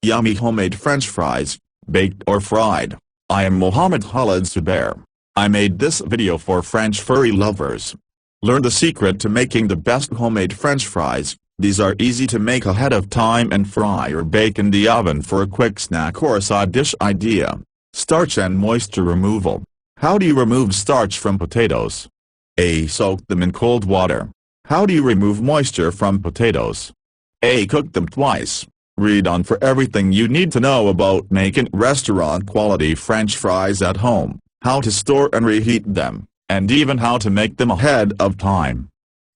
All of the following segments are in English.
Yummy homemade French fries, baked or fried. I am Khaled Zubair. I made this video for French furry lovers. Learn the secret to making the best homemade French fries. These are easy to make ahead of time and fry or bake in the oven for a quick snack or side dish idea. Starch and moisture removal. How do you remove starch from potatoes? A. Soak them in cold water. How do you remove moisture from potatoes? A. Cook them twice. Read on for everything you need to know about making restaurant-quality French fries at home, how to store and reheat them, and even how to make them ahead of time.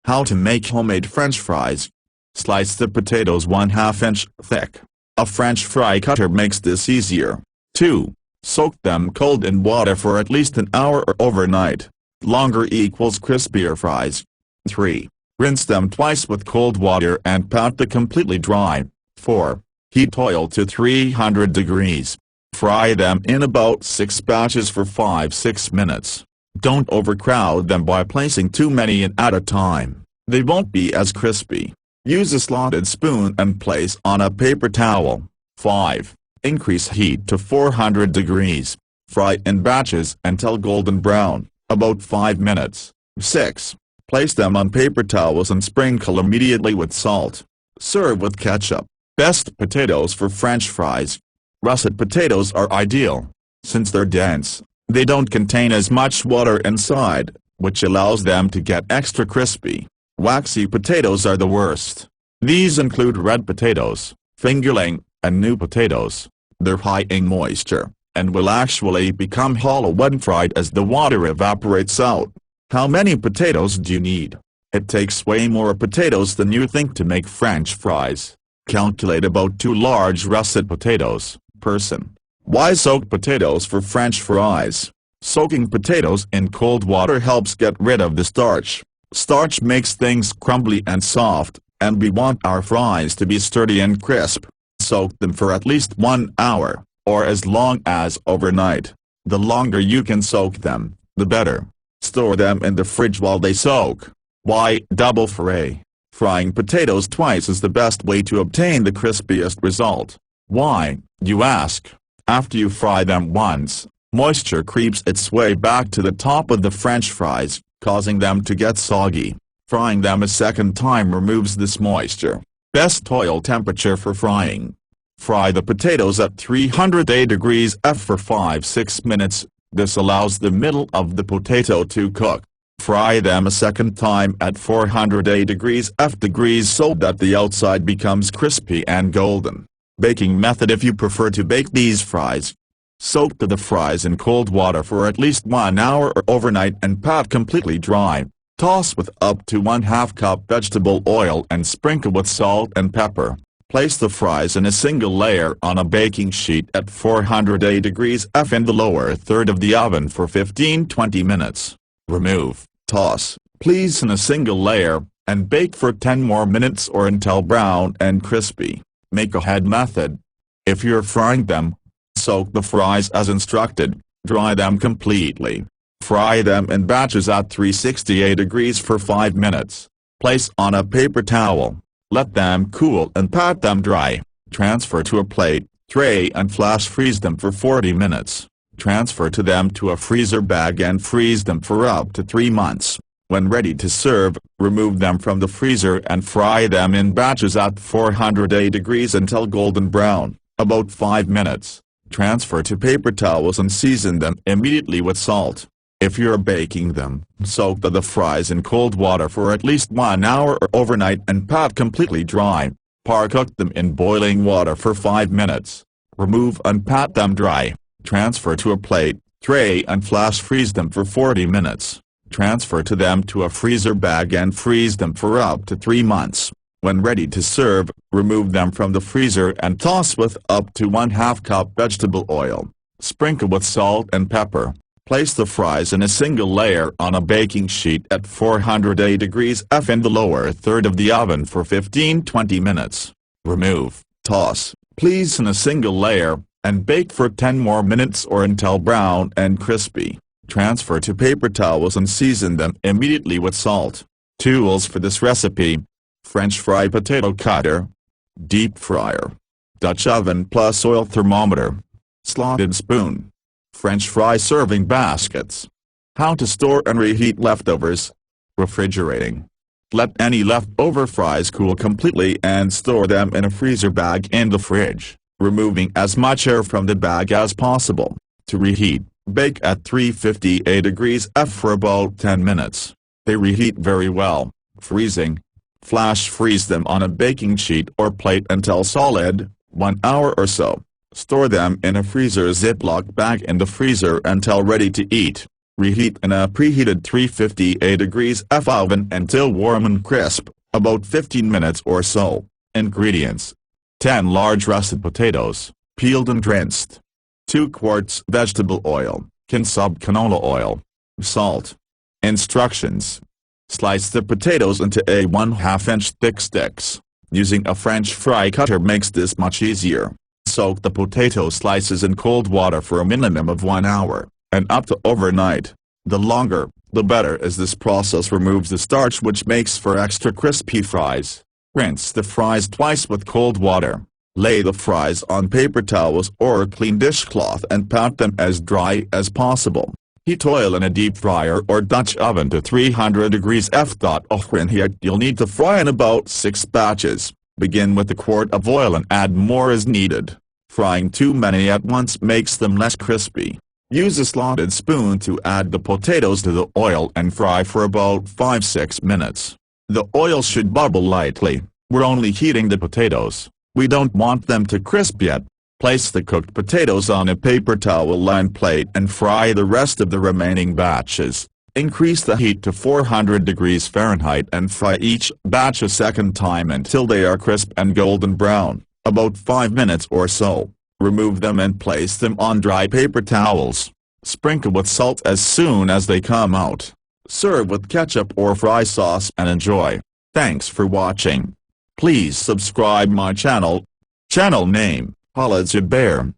How to make homemade French fries. Slice the potatoes 1/2 inch thick. A French fry cutter makes this easier. 2. Soak them cold in water for at least an hour or overnight. Longer equals crispier fries. 3. Rinse them twice with cold water and pat them completely dry. 4. Heat oil to 300 degrees. Fry them in about 6 batches for 5-6 minutes. Don't overcrowd them by placing too many in at a time. They won't be as crispy. Use a slotted spoon and place on a paper towel. 5. Increase heat to 400 degrees. Fry in batches until golden brown, about 5 minutes. 6. Place them on paper towels and sprinkle immediately with salt. Serve with ketchup. Best potatoes for French fries. Russet potatoes are ideal. Since they're dense, they don't contain as much water inside, which allows them to get extra crispy. Waxy potatoes are the worst. These include red potatoes, fingerling, and new potatoes. They're high in moisture, and will actually become hollow when fried as the water evaporates out. How many potatoes do you need? It takes way more potatoes than you think to make French fries. Calculate about 2 large russet potatoes, person. Why soak potatoes for French fries? Soaking potatoes in cold water helps get rid of the starch. Starch makes things crumbly and soft, and we want our fries to be sturdy and crisp. Soak them for at least 1 hour, or as long as overnight. The longer you can soak them, the better. Store them in the fridge while they soak. Why double fry? Frying potatoes twice is the best way to obtain the crispiest result. Why, you ask? After you fry them once, moisture creeps its way back to the top of the French fries, causing them to get soggy. Frying them a second time removes this moisture. Best oil temperature for frying. Fry the potatoes at 308 degrees F for 5-6 minutes. This allows the middle of the potato to cook. Fry them a second time at 408 degrees F so that the outside becomes crispy and golden. Baking method. If you prefer to bake these fries, soak the fries in cold water for at least 1 hour or overnight and pat completely dry. Toss with up to 1/2 cup vegetable oil and sprinkle with salt and pepper. Place the fries in a single layer on a baking sheet at 408 degrees F in the lower third of the oven for 15-20 minutes. Remove, toss, place in a single layer, and bake for 10 more minutes or until brown and crispy. Make ahead method. If you're frying them, soak the fries as instructed, dry them completely. Fry them in batches at 368 degrees for 5 minutes. Place on a paper towel. Let them cool and pat them dry. Transfer to a plate, tray and flash freeze them for 40 minutes. Transfer to them to a freezer bag and freeze them for up to 3 months. When ready to serve, remove them from the freezer and fry them in batches at 408 degrees until golden brown, about 5 minutes. Transfer to paper towels and season them immediately with salt. If you're baking them, soak the fries in cold water for at least 1 hour or overnight and pat completely dry. Cook them in boiling water for 5 minutes. Remove and pat them dry. Transfer to a plate, tray and flash freeze them for 40 minutes. Transfer to them to a freezer bag and freeze them for up to 3 months. When ready to serve, remove them from the freezer and toss with up to 1/2 cup vegetable oil. Sprinkle with salt and pepper. Place the fries in a single layer on a baking sheet at 408 degrees F in the lower third of the oven for 15-20 minutes. Remove, toss, place in a single layer, and bake for 10 more minutes or until brown and crispy. Transfer to paper towels and season them immediately with salt. Tools for this recipe: French fry potato cutter, deep fryer, Dutch oven plus oil thermometer. Slotted spoon. French fry serving baskets. How to store and reheat leftovers. Refrigerating. Let any leftover fries cool completely and store them in a freezer bag in the fridge, removing as much air from the bag as possible. To reheat, bake at 358 degrees F for about 10 minutes. They reheat very well. Freezing. Flash freeze them on a baking sheet or plate until solid, 1 hour or so. Store them in a freezer Ziploc bag in the freezer until ready to eat. Reheat in a preheated 358 degrees F oven until warm and crisp, about 15 minutes or so. Ingredients: 10 large russet potatoes, peeled and rinsed. 2 quarts vegetable oil, Kinsub canola oil. Salt. Instructions: slice the potatoes into a 1/2 inch thick sticks. Using a French fry cutter makes this much easier. Soak the potato slices in cold water for a minimum of 1 hour, and up to overnight. The longer, the better, as this process removes the starch which makes for extra crispy fries. Rinse the fries twice with cold water. Lay the fries on paper towels or a clean dishcloth and pat them as dry as possible. Heat oil in a deep fryer or Dutch oven to 300 degrees F. In here you'll need to fry in about 6 batches. Begin with a quart of oil and add more as needed. Frying too many at once makes them less crispy. Use a slotted spoon to add the potatoes to the oil and fry for about 5-6 minutes. The oil should bubble lightly. We're only heating the potatoes. We don't want them to crisp yet. Place the cooked potatoes on a paper towel-lined plate and fry the rest of the remaining batches. Increase the heat to 400 degrees Fahrenheit and fry each batch a second time until they are crisp and golden brown, about 5 minutes or so. Remove them and place them on dry paper towels. Sprinkle with salt as soon as they come out. Serve with ketchup or fry sauce and enjoy. Thanks for watching. Please subscribe my channel. Channel name: Khaled Zubair.